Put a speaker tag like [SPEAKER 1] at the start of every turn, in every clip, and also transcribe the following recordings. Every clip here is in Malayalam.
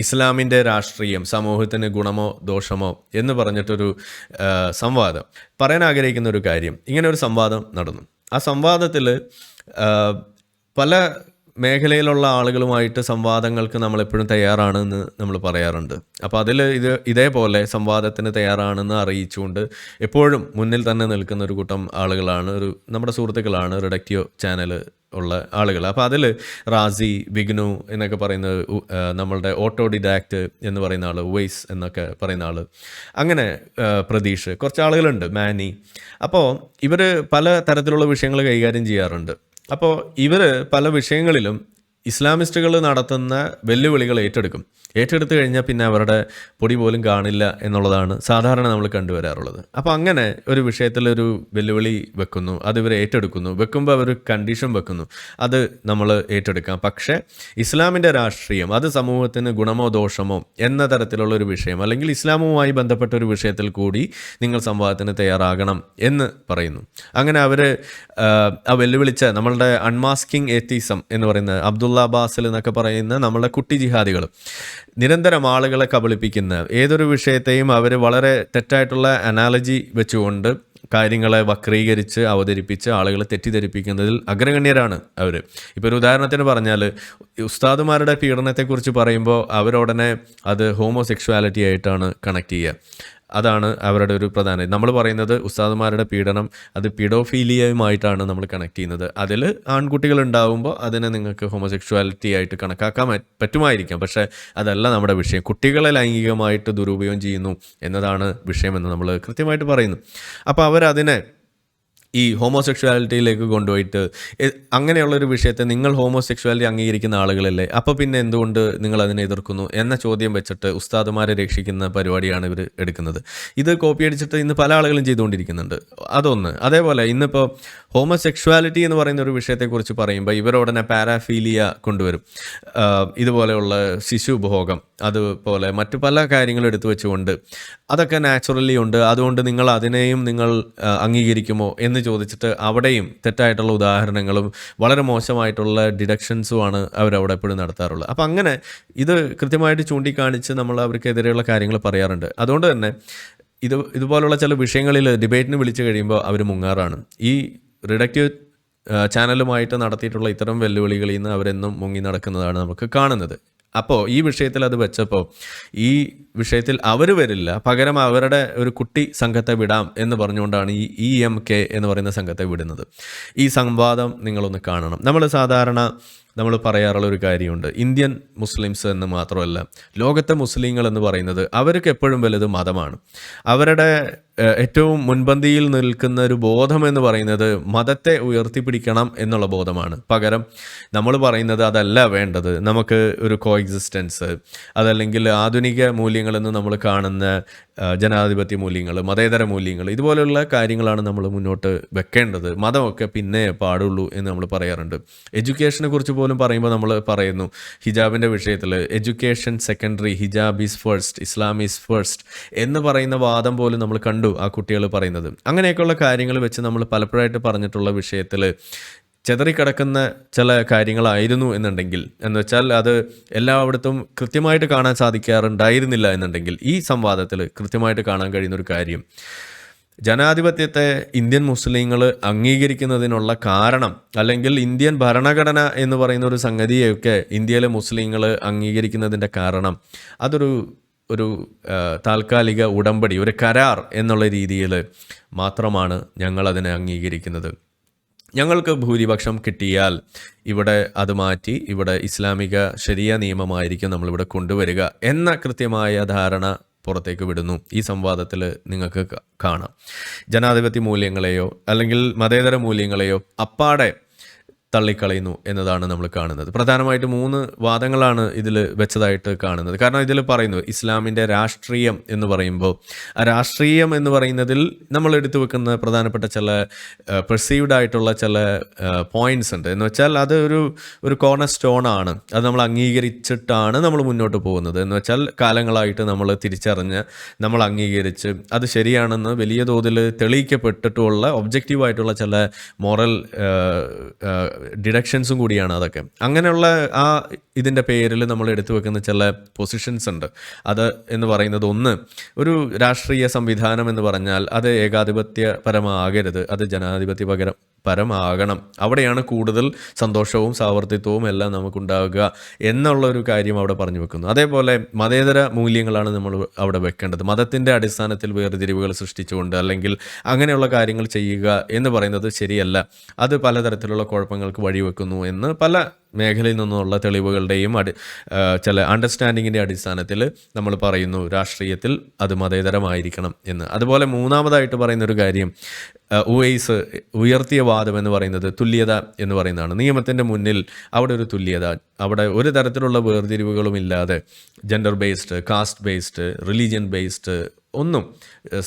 [SPEAKER 1] ഇസ്ലാമിൻ്റെ രാഷ്ട്രീയം സമൂഹത്തിന് ഗുണമോ ദോഷമോ എന്ന് പറഞ്ഞിട്ടൊരു സംവാദം പറയാൻ ആഗ്രഹിക്കുന്ന ഒരു കാര്യം. ഇങ്ങനെ ഒരു സംവാദം നടന്നു. ആ സംവാദത്തിൽ പല മേഖലയിലുള്ള ആളുകളുമായിട്ട് സംവാദങ്ങൾക്ക് നമ്മളെപ്പോഴും തയ്യാറാണെന്ന് നമ്മൾ പറയാറുണ്ട്. അപ്പോൾ അതിൽ ഇതേപോലെ സംവാദത്തിന് തയ്യാറാണെന്ന് അറിയിച്ചുകൊണ്ട് എപ്പോഴും മുന്നിൽ തന്നെ നിൽക്കുന്ന ഒരു കൂട്ടം ആളുകളാണ്, നമ്മുടെ സുഹൃത്തുക്കളാണ് റിഡക്റ്റീവ് ചാനൽ ഉള്ള ആളുകൾ. അപ്പോൾ അതിൽ റാസി, വിഗ്നു എന്നൊക്കെ പറയുന്ന നമ്മളുടെ ഓട്ടോഡിഡാക്റ്റ് എന്ന് പറയുന്ന ആൾ, ഉവൈസ് എന്നൊക്കെ പറയുന്ന ആൾ, അങ്ങനെ പ്രതീഷ്, കുറച്ച് ആളുകളുണ്ട്, മാനി. അപ്പോൾ ഇവർ പല തരത്തിലുള്ള വിഷയങ്ങൾ കൈകാര്യം ചെയ്യാറുണ്ട്. അപ്പോൾ ഇവർ പല വിഷയങ്ങളിലും ഇസ്ലാമിസ്റ്റുകൾ നടത്തുന്ന വെല്ലുവിളികൾ ഏറ്റെടുത്ത് കഴിഞ്ഞാൽ പിന്നെ അവരുടെ പൊടി പോലും കാണില്ല എന്നുള്ളതാണ് സാധാരണ നമ്മൾ കണ്ടുവരാറുള്ളത്. അപ്പോൾ അങ്ങനെ ഒരു വിഷയത്തിലൊരു വെല്ലുവിളി വെക്കുന്നു, അത് ഇവർ ഏറ്റെടുക്കുന്നു. വെക്കുമ്പോൾ അവർ കണ്ടീഷൻ വെക്കുന്നു, അത് നമ്മൾ ഏറ്റെടുക്കാം, പക്ഷേ ഇസ്ലാമിൻ്റെ രാഷ്ട്രീയം അത് സമൂഹത്തിന് ഗുണമോ ദോഷമോ എന്ന തരത്തിലുള്ള ഒരു വിഷയം, അല്ലെങ്കിൽ ഇസ്ലാമുമായി ബന്ധപ്പെട്ട ഒരു വിഷയത്തിൽ കൂടി നിങ്ങൾ സംവാദത്തിന് തയ്യാറാകണം എന്ന് പറയുന്നു. അങ്ങനെ അവർ ആ വെല്ലുവിളിച്ച നമ്മളുടെ അൺമാസ്കിംഗ് എത്തീസം എന്ന് പറയുന്ന അബ്ദുള്ള ബാസിൽ എന്നൊക്കെ പറയുന്ന നമ്മളുടെ കുട്ടി ജിഹാദികൾ നിരന്തരം ആളുകളെ കബളിപ്പിക്കുന്ന ഏതൊരു വിഷയത്തെയും അവർ വളരെ തെറ്റായിട്ടുള്ള അനാലജി വെച്ചുകൊണ്ട് കാര്യങ്ങളെ വക്രീകരിച്ച് അവതരിപ്പിച്ച് ആളുകളെ തെറ്റിദ്ധരിപ്പിക്കുന്നതിൽ അഗ്രഗണ്യരാണ് അവർ. ഇപ്പോൾ ഒരു ഉദാഹരണത്തിന് പറഞ്ഞാൽ, ഉസ്താദുമാരുടെ പീഡനത്തെക്കുറിച്ച് പറയുമ്പോൾ അവരുടനെ അത് ഹോമോസെക്ഷുവാലിറ്റി ആയിട്ടാണ് കണക്ട് ചെയ്യുക. അതാണ് അവരുടെ ഒരു പ്രധാന. നമ്മൾ പറയുന്നത് ഉസ്താദുമാരുടെ പീഡനം അത് പിഡോഫീലിയയുമായിട്ടാണ് നമ്മൾ കണക്ട് ചെയ്യുന്നത്. അതിൽ ആൺകുട്ടികൾ ഉണ്ടാകുമ്പോൾ അതിനെ നിങ്ങൾക്ക് ഹോമോസെക്ഷുവാലിറ്റി ആയിട്ട് കണക്കാക്കാൻ പറ്റുമായിരിക്കാം, പക്ഷേ അതല്ല നമ്മുടെ വിഷയം. കുട്ടികളെ ലൈംഗികമായിട്ട് ദുരുപയോഗം ചെയ്യുന്നു എന്നതാണ് വിഷയമെന്ന് നമ്മൾ കൃത്യമായിട്ട് പറയുന്നു. അപ്പോൾ അവരതിനെ ഈ ഹോമോസെക്ഷുവാലിറ്റിയിലേക്ക് കൊണ്ടുപോയിട്ട് അങ്ങനെയുള്ളൊരു വിഷയത്തെ നിങ്ങൾ ഹോമോസെക്ഷുവാലിറ്റി അംഗീകരിക്കുന്ന ആളുകളല്ലേ, അപ്പോൾ പിന്നെ എന്തുകൊണ്ട് നിങ്ങൾ അതിനെ എതിർക്കുന്നു എന്ന ചോദ്യം വെച്ചിട്ട് ഉസ്താദുമാരെ രക്ഷിക്കുന്ന പരിപാടിയാണ് ഇവർ എടുക്കുന്നത്. ഇത് കോപ്പി അടിച്ചിട്ട് ഇന്ന് പല ആളുകളും ചെയ്തുകൊണ്ടിരിക്കുന്നുണ്ട്. അതൊന്ന്. അതേപോലെ ഇന്നിപ്പോൾ ഹോമോസെക്ഷുവാലിറ്റി എന്ന് പറയുന്ന ഒരു വിഷയത്തെക്കുറിച്ച് പറയുമ്പോൾ ഇവരോടനെ പാരാഫീലിയ കൊണ്ടുവരും. ഇതുപോലെയുള്ള ശിശു ഉപഭോഗം, അതുപോലെ മറ്റു പല കാര്യങ്ങളും എടുത്തു വെച്ചുകൊണ്ട് അതൊക്കെ നാച്ചുറലി ഉണ്ട്, അതുകൊണ്ട് നിങ്ങൾ അതിനെയും നിങ്ങൾ അംഗീകരിക്കുമോ എന്ന് ചോദിച്ചിട്ട് അവിടെയും തെറ്റായിട്ടുള്ള ഉദാഹരണങ്ങളും വളരെ മോശമായിട്ടുള്ള ഡിഡക്ഷൻസുമാണ് അവരവിടെ എപ്പോഴും നടത്താറുള്ളത്. അപ്പം അങ്ങനെ ഇത് കൃത്യമായിട്ട് ചൂണ്ടിക്കാണിച്ച് നമ്മൾ അവർക്കെതിരെയുള്ള കാര്യങ്ങൾ പറയാറുണ്ട്. അതുകൊണ്ട് തന്നെ ഇതുപോലുള്ള ചില വിഷയങ്ങളിൽ ഡിബേറ്റിന് വിളിച്ചു കഴിയുമ്പോൾ അവർ മുങ്ങാറാണ്. ഈ റിഡക്റ്റീവ് ചാനലുമായിട്ട് നടത്തിയിട്ടുള്ള ഇത്തരം വെല്ലുവിളികളിൽ നിന്ന് അവരെന്നും മുങ്ങി നടക്കുന്നതാണ് നമുക്ക് കാണുന്നത്. അപ്പോൾ ഈ വിഷയത്തിൽ അത് വെച്ചപ്പോൾ ഈ വിഷയത്തിൽ അവർ വരില്ല, പകരം അവരുടെ ഒരു കുട്ടി സംഘത്തെ വിടാം എന്ന് പറഞ്ഞുകൊണ്ടാണ് ഈ EMK എന്ന് പറയുന്ന സംഘത്തെ വിടുന്നത്. ഈ സംവാദം നിങ്ങളൊന്ന് കാണണം. നമ്മൾ പറയാറുള്ള ഒരു കാര്യമുണ്ട്, ഇന്ത്യൻ മുസ്ലിംസ് എന്ന് മാത്രമല്ല ലോകത്തെ മുസ്ലിങ്ങൾ എന്ന് പറയുന്നത് അവർക്ക് എപ്പോഴും വലുത് മതമാണ്. അവരുടെ ഏറ്റവും മുൻപന്തിയിൽ നിൽക്കുന്ന ഒരു ബോധം എന്ന് പറയുന്നത് മതത്തെ ഉയർത്തിപ്പിടിക്കണം എന്നുള്ള ബോധമാണ്. പകരം നമ്മൾ പറയുന്നത് അതല്ല വേണ്ടത്, നമുക്ക് ഒരു കോഎക്സിസ്റ്റൻസ്, അതല്ലെങ്കിൽ ആധുനിക മൂല്യങ്ങളെന്ന് നമ്മൾ കാണുന്ന ജനാധിപത്യ മൂല്യങ്ങൾ, മതേതര മൂല്യങ്ങൾ, ഇതുപോലെയുള്ള കാര്യങ്ങളാണ് നമ്മൾ മുന്നോട്ട് വെക്കേണ്ടത്, മതമൊക്കെ പിന്നെ പാടുള്ളൂ എന്ന് നമ്മൾ പറയാറുണ്ട്. എഡ്യൂക്കേഷനെ കുറിച്ച് പോലും പറയുമ്പോൾ നമ്മൾ പറയുന്നു, ഹിജാബിൻ്റെ വിഷയത്തിൽ education secondary, hijab is first, Islam is first എന്ന് പറയുന്ന വാദം പോലും നമ്മൾ കണ്ടു ആ കുട്ടികൾ പറയുന്നത്. അങ്ങനെയൊക്കെയുള്ള കാര്യങ്ങൾ വെച്ച് നമ്മൾ പലപ്പോഴായിട്ട് പറഞ്ഞിട്ടുള്ള വിഷയത്തിൽ ചെതറിക്കിടക്കുന്ന ചില കാര്യങ്ങളായിരുന്നു എന്നുണ്ടെങ്കിൽ, എന്ന് വെച്ചാൽ അത് എല്ലായിടത്തും കൃത്യമായിട്ട് കാണാൻ സാധിക്കാറുണ്ടായിരുന്നില്ല എന്നുണ്ടെങ്കിൽ, ഈ സംവാദത്തിൽ കൃത്യമായിട്ട് കാണാൻ കഴിയുന്നൊരു കാര്യം, ജനാധിപത്യത്തെ ഇന്ത്യൻ മുസ്ലിങ്ങൾ അംഗീകരിക്കുന്നതിനുള്ള കാരണം, അല്ലെങ്കിൽ ഇന്ത്യൻ ഭരണഘടന എന്ന് പറയുന്ന ഒരു സംഗതിയൊക്കെ ഇന്ത്യയിലെ മുസ്ലിങ്ങൾ അംഗീകരിക്കുന്നതിൻ്റെ കാരണം ഒരു താൽക്കാലിക ഉടമ്പടി, ഒരു കരാർ എന്നുള്ള രീതിയിൽ മാത്രമാണ് ഞങ്ങളതിനെ അംഗീകരിക്കുന്നത്. ഞങ്ങൾക്ക് ഭൂരിപക്ഷം കിട്ടിയാൽ ഇവിടെ അത് മാറ്റി ഇവിടെ ഇസ്ലാമിക ശരിയ നിയമമായിരിക്കും നമ്മളിവിടെ കൊണ്ടുവരിക എന്ന കൃത്യമായ ധാരണ പുറത്തേക്ക് വിടുന്നു. ഈ സംവാദത്തിൽ നിങ്ങൾക്ക് കാണാം. ജനാധിപത്യ മൂല്യങ്ങളെയോ അല്ലെങ്കിൽ മതേതര മൂല്യങ്ങളെയോ അപ്പാടെ തള്ളിക്കളയുന്നു എന്നതാണ് നമ്മൾ കാണുന്നത്. പ്രധാനമായിട്ട് 3 വാദങ്ങളാണ് ഇതിൽ വെച്ചതായിട്ട് കാണുന്നത്. കാരണം ഇതിൽ പറയുന്നു ഇസ്ലാമിൻ്റെ രാഷ്ട്രീയം എന്ന് പറയുമ്പോൾ, ആ രാഷ്ട്രീയം എന്ന് പറയുന്നതിൽ നമ്മൾ എടുത്തു വെക്കുന്ന പ്രധാനപ്പെട്ട ചില പെർസീവ്ഡ് ആയിട്ടുള്ള ചില പോയിൻറ്റ്സ് ഉണ്ട്. എന്ന് വെച്ചാൽ അത് ഒരു കോർണർ സ്റ്റോൺ ആണ്, അത് നമ്മൾ അംഗീകരിച്ചിട്ടാണ് നമ്മൾ മുന്നോട്ട് പോകുന്നത്. എന്ന് വെച്ചാൽ കാലങ്ങളായിട്ട് നമ്മൾ തിരിച്ചറിഞ്ഞ് നമ്മൾ അംഗീകരിച്ച് അത് ശരിയാണെന്ന് വലിയ തോതിൽ തെളിയിക്കപ്പെട്ടിട്ടുള്ള ഒബ്ജക്റ്റീവായിട്ടുള്ള ചില മോറൽ ഡിഡക്ഷൻസും കൂടിയാണ് അതൊക്കെ. അങ്ങനെയുള്ള ആ ഇതിൻ്റെ പേരിൽ നമ്മൾ എടുത്തു വെക്കുന്ന ചില പൊസിഷൻസ് ഉണ്ട്. അത് എന്ന് പറയുന്നത്, ഒന്ന്, ഒരു രാഷ്ട്രീയ സംവിധാനം എന്ന് പറഞ്ഞാൽ അത് ഏകാധിപത്യപരമാകരുത്, അത് പരമാകണം. അവിടെയാണ് കൂടുതൽ സന്തോഷവും സാവർത്തിത്വവും എല്ലാം നമുക്കുണ്ടാവുക എന്നുള്ളൊരു കാര്യം അവിടെ പറഞ്ഞു വെക്കുന്നു. അതേപോലെ മതേതര മൂല്യങ്ങളാണ് നമ്മൾ അവിടെ വെക്കേണ്ടത്. മതത്തിൻ്റെ അടിസ്ഥാനത്തിൽ വേർതിരിവുകൾ സൃഷ്ടിച്ചുകൊണ്ട് അല്ലെങ്കിൽ അങ്ങനെയുള്ള കാര്യങ്ങൾ ചെയ്യുക എന്ന് പറയുന്നത് ശരിയല്ല. അത് പലതരത്തിലുള്ള കുഴപ്പങ്ങൾക്ക് വഴിവെക്കുന്നു എന്ന് പല മേഖലയിൽ നിന്നുള്ള തെളിവുകളുടെയും ചില അണ്ടർസ്റ്റാൻഡിങ്ങിൻ്റെ അടിസ്ഥാനത്തിൽ നമ്മൾ പറയുന്നു രാഷ്ട്രീയത്തിൽ അത് മതേതരമായിരിക്കണം എന്ന്. അതുപോലെ മൂന്നാമതായിട്ട് പറയുന്നൊരു കാര്യം, ഉവൈസ് ഉയർത്തിയ വാദം എന്ന് പറയുന്നത് തുല്യത എന്ന് പറയുന്നതാണ്. നിയമത്തിൻ്റെ മുന്നിൽ അവിടെ ഒരു തുല്യത, അവിടെ ഒരു തരത്തിലുള്ള വേർതിരിവുകളും ഇല്ലാതെ gender based, caste based, religion based, ഒന്നും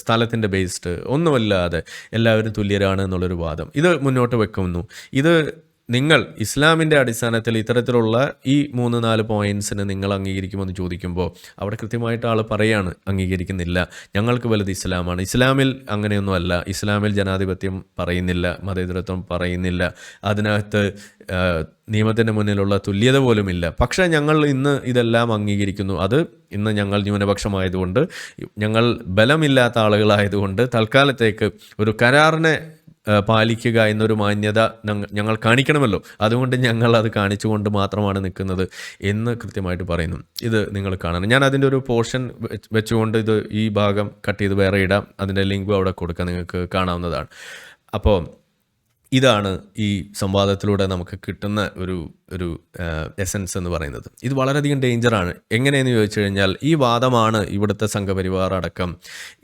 [SPEAKER 1] സ്ഥലത്തിൻ്റെ ബേസ്ഡ് ഒന്നുമല്ലാതെ എല്ലാവരും തുല്യരാണ് എന്നുള്ളൊരു വാദം ഇത് മുന്നോട്ട് വെക്കുന്നു. ഇത് നിങ്ങൾ ഇസ്ലാമിൻ്റെ അടിസ്ഥാനത്തിൽ ഇത്തരത്തിലുള്ള ഈ 3-4 പോയിൻറ്റ്സിന് നിങ്ങൾ അംഗീകരിക്കുമെന്ന് ചോദിക്കുമ്പോൾ അവിടെ കൃത്യമായിട്ട് ആൾ പറയാണ് അംഗീകരിക്കുന്നില്ല, ഞങ്ങൾക്ക് വലുത് ഇസ്ലാമാണ്, ഇസ്ലാമിൽ അങ്ങനെയൊന്നുമല്ല, ഇസ്ലാമിൽ ജനാധിപത്യം പറയുന്നില്ല, മതേതരത്വം പറയുന്നില്ല, അതിനകത്ത് നിയമത്തിൻ്റെ മുന്നിലുള്ള തുല്യത പോലുമില്ല. പക്ഷേ ഞങ്ങൾ ഇന്ന് ഇതെല്ലാം അംഗീകരിക്കുന്നു. അത് ഇന്ന് ഞങ്ങൾ ന്യൂനപക്ഷമായതുകൊണ്ട്, ഞങ്ങൾ ബലമില്ലാത്ത ആളുകളായതുകൊണ്ട് തൽക്കാലത്തേക്ക് ഒരു കരാറിനെ പാലിക്കുക എന്നൊരു മാന്യത ഞങ്ങൾ കാണിക്കണമല്ലോ, അതുകൊണ്ട് ഞങ്ങൾ അത് കാണിച്ചുകൊണ്ട് മാത്രമാണ് നിൽക്കുന്നത് എന്ന് കൃത്യമായിട്ട് പറയുന്നു. ഇത് നിങ്ങൾ കാണണം. ഞാൻ അതിൻ്റെ ഒരു പോർഷൻ വെച്ചുകൊണ്ട് ഇത് ഈ ഭാഗം കട്ട് ചെയ്ത് വേറെ ഇടാം, അതിൻ്റെ ലിങ്ക് അവിടെ കൊടുക്കാം, നിങ്ങൾക്ക് കാണാവുന്നതാണ്. അപ്പോൾ ഇതാണ് ഈ സംവാദത്തിലൂടെ നമുക്ക് കിട്ടുന്ന ഒരു എസൻസ് എന്ന് പറയുന്നത്. ഇത് വളരെയധികം ഡേഞ്ചറാണ്. എങ്ങനെയെന്ന് ചോദിച്ചു കഴിഞ്ഞാൽ, ഈ വാദമാണ് ഇവിടുത്തെ സംഘപരിവാർ അടക്കം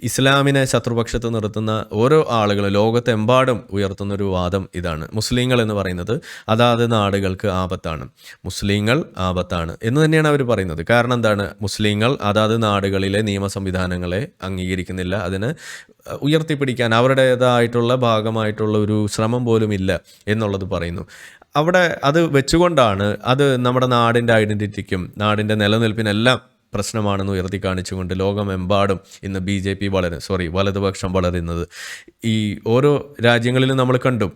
[SPEAKER 1] ഇസ്ലാമിനെ ശത്രുപക്ഷത്ത് നിർത്തുന്ന ഓരോ ആളുകളും ലോകത്തെമ്പാടും ഉയർത്തുന്നൊരു വാദം ഇതാണ്. മുസ്ലിങ്ങൾ എന്ന് പറയുന്നത് അതാത് നാടുകൾക്ക് ആപത്താണ്, മുസ്ലിങ്ങൾ ആപത്താണ് എന്ന് തന്നെയാണ് അവർ പറയുന്നത്. കാരണം എന്താണ്? മുസ്ലിങ്ങൾ അതാത് നാടുകളിലെ നിയമ സംവിധാനങ്ങളെ അംഗീകരിക്കുന്നില്ല, അതിന് ഉയർത്തിപ്പിടിക്കാൻ അവരുടേതായിട്ടുള്ള ഭാഗമായിട്ടുള്ള ഒരു ശ്രമം പോലും ഇല്ല എന്നുള്ളത് പറയുന്നു. അവിടെ അത് വെച്ചുകൊണ്ടാണ് അത് നമ്മുടെ നാടിൻ്റെ ഐഡൻറ്റിറ്റിക്കും നാടിൻ്റെ നിലനിൽപ്പിനെല്ലാം പ്രശ്നമാണെന്ന് ഉയർത്തി കാണിച്ചുകൊണ്ട് ലോകമെമ്പാടും ഇന്ന് വലതുപക്ഷം വളരുന്നത്. ഈ ഓരോ രാജ്യങ്ങളിലും നമ്മൾ കണ്ടു,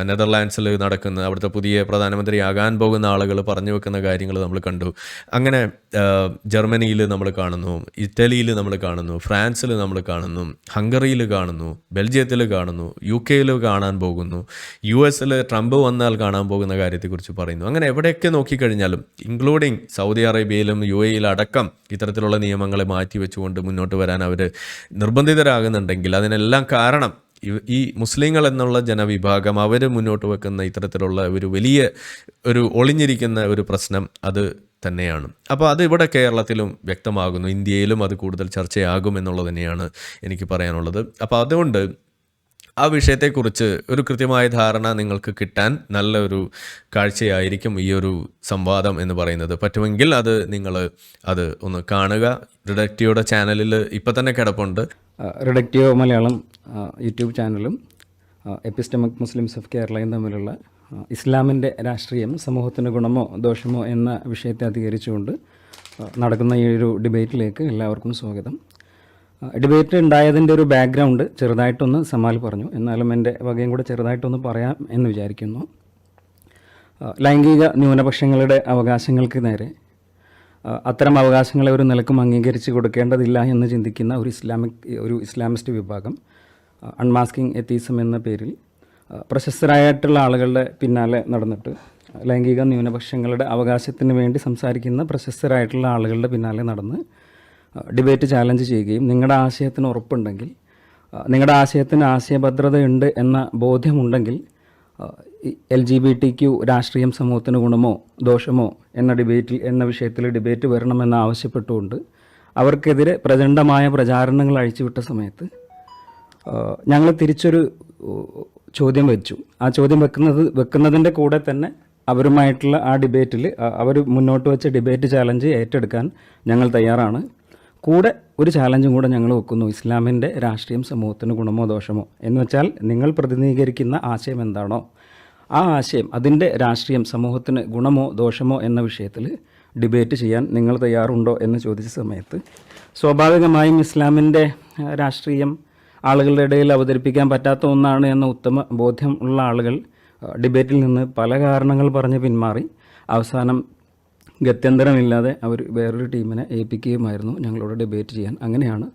[SPEAKER 1] നെതർലാൻഡ്സിൽ നടക്കുന്ന, അവിടുത്തെ പുതിയ പ്രധാനമന്ത്രിയാകാൻ പോകുന്ന ആളുകൾ പറഞ്ഞു വെക്കുന്ന കാര്യങ്ങൾ നമ്മൾ കണ്ടു. അങ്ങനെ ജർമ്മനിയിൽ നമ്മൾ കാണുന്നു, ഇറ്റലിയിൽ നമ്മൾ കാണുന്നു, ഫ്രാൻസിൽ നമ്മൾ കാണുന്നു, ഹംഗറിയിൽ കാണുന്നു, ബെൽജിയത്തിൽ കാണുന്നു, UK കാണാൻ പോകുന്നു, US ട്രംപ് വന്നാൽ കാണാൻ പോകുന്ന കാര്യത്തെക്കുറിച്ച് പറയുന്നു. അങ്ങനെ എവിടെയൊക്കെ നോക്കിക്കഴിഞ്ഞാലും, ഇൻക്ലൂഡിങ് സൗദി അറേബ്യയിലും UAE അടക്കം ഇത്തരത്തിലുള്ള നിയമങ്ങളെ മാറ്റിവെച്ചുകൊണ്ട് മുന്നോട്ട് വരാൻ അവർ നിർബന്ധിതരാകുന്നുണ്ടെങ്കിൽ അതിനെല്ലാം കാരണം ഈ മുസ്ലിങ്ങൾ എന്നുള്ള ജനവിഭാഗം അവർ മുന്നോട്ട് വെക്കുന്ന ഇത്തരത്തിലുള്ള ഒരു വലിയ ഒളിഞ്ഞിരിക്കുന്ന ഒരു പ്രശ്നം അത് തന്നെയാണ്. അപ്പോൾ അത് ഇവിടെ കേരളത്തിലും വ്യക്തമാകുന്നു, ഇന്ത്യയിലും അത് കൂടുതൽ ചർച്ചയാകും എന്നുള്ളത് തന്നെയാണ് എനിക്ക് പറയാനുള്ളത്. അപ്പോൾ അതുകൊണ്ട് ആ വിഷയത്തെക്കുറിച്ച് ഒരു കൃത്യമായ ധാരണ നിങ്ങൾക്ക് കിട്ടാൻ നല്ലൊരു കാഴ്ചയായിരിക്കും ഈ ഒരു സംവാദം എന്ന് പറയുന്നത്. പറ്റുമെങ്കിൽ നിങ്ങൾ അത് ഒന്ന് കാണുക. റിഡക്റ്റീവയുടെ ചാനലിൽ ഇപ്പം തന്നെ കിടപ്പുണ്ട്.
[SPEAKER 2] റിഡക്റ്റീവ് മലയാളം യൂട്യൂബ് ചാനലും എപ്പിസ്റ്റമിക് മുസ്ലിംസ് ഓഫ് കേരളയും തമ്മിലുള്ള ഇസ്ലാമിൻ്റെ രാഷ്ട്രീയം സമൂഹത്തിന് ഗുണമോ ദോഷമോ എന്ന വിഷയത്തെ അധികരിച്ചുകൊണ്ട് നടക്കുന്ന ഈ ഒരു ഡിബേറ്റിലേക്ക് എല്ലാവർക്കും സ്വാഗതം. ഡിബേറ്റ് ഉണ്ടായതിൻ്റെ ഒരു ബാക്ക്ഗ്രൗണ്ട് ചെറുതായിട്ടൊന്ന് സമാൽ പറഞ്ഞു, എന്നാലും എൻ്റെ വകയും കൂടെ ചെറുതായിട്ടൊന്ന് പറയാം എന്ന് വിചാരിക്കുന്നു. ലൈംഗിക ന്യൂനപക്ഷങ്ങളുടെ അവകാശങ്ങൾക്ക് നേരെ അത്തരം അവകാശങ്ങളെ ഒരു നിലക്കും അംഗീകരിച്ച് കൊടുക്കേണ്ടതില്ല എന്ന് ചിന്തിക്കുന്ന ഒരു ഇസ്ലാമിസ്റ്റ് വിഭാഗം അൺമാസ്കിംഗ് എത്തീസം എന്ന പേരിൽ പ്രശസ്തരായിട്ടുള്ള ആളുകളുടെ പിന്നാലെ നടന്നിട്ട്, ലൈംഗിക ന്യൂനപക്ഷങ്ങളുടെ അവകാശത്തിന് വേണ്ടി സംസാരിക്കുന്ന പ്രശസ്തരായിട്ടുള്ള ആളുകളുടെ പിന്നാലെ നടന്ന് ഡിബേറ്റ് ചാലഞ്ച് ചെയ്യുകയും നിങ്ങളുടെ ആശയത്തിന് ഉറപ്പുണ്ടെങ്കിൽ, നിങ്ങളുടെ ആശയത്തിന് ആശയഭദ്രതയുണ്ട് എന്ന ബോധ്യമുണ്ടെങ്കിൽ LGBTQ രാഷ്ട്രീയം സമൂഹത്തിന് ഗുണമോ ദോഷമോ എന്ന വിഷയത്തിൽ ഡിബേറ്റ് വരണമെന്ന് ആവശ്യപ്പെട്ടുകൊണ്ട് അവർക്കെതിരെ പ്രചണ്ഡമായ പ്രചാരണങ്ങൾ അഴിച്ചുവിട്ട സമയത്ത് ഞങ്ങൾ തിരിച്ചൊരു ചോദ്യം വെച്ചു. ആ ചോദ്യം വെക്കുന്നതിൻ്റെ കൂടെ തന്നെ അവരുമായിട്ടുള്ള ആ ഡിബേറ്റിൽ അവർ മുന്നോട്ട് വെച്ച ഡിബേറ്റ് ചാലഞ്ച് ഏറ്റെടുക്കാൻ ഞങ്ങൾ തയ്യാറാണ്. കൂടെ ഒരു ചാലഞ്ചും കൂടെ ഞങ്ങൾ വെക്കുന്നു, ഇസ്ലാമിൻ്റെ രാഷ്ട്രീയം സമൂഹത്തിന് ഗുണമോ ദോഷമോ എന്ന് വെച്ചാൽ നിങ്ങൾ പ്രതിനിധീകരിക്കുന്ന ആശയം എന്താണോ ആ ആശയം, അതിൻ്റെ രാഷ്ട്രീയം സമൂഹത്തിന് ഗുണമോ ദോഷമോ എന്ന വിഷയത്തിൽ ഡിബേറ്റ് ചെയ്യാൻ നിങ്ങൾ തയ്യാറുണ്ടോ എന്ന് ചോദിച്ച സമയത്ത് സ്വാഭാവികമായും ഇസ്ലാമിൻ്റെ രാഷ്ട്രീയം ആളുകളുടെ ഇടയിൽ അവതരിപ്പിക്കാൻ പറ്റാത്ത ഒന്നാണ് എന്ന ഉത്തമ ബോധ്യം ഉള്ള ആളുകൾ ഡിബേറ്റിൽ നിന്ന് പല കാരണങ്ങൾ പറഞ്ഞ് പിന്മാറി അവസാനം ഗത്യന്തരമില്ലാതെ അവർ വേറൊരു ടീമിനെ ഏൽപ്പിക്കുകയുമായിരുന്നു ഞങ്ങളോട് ഡിബേറ്റ് ചെയ്യാൻ. അങ്ങനെയാണ്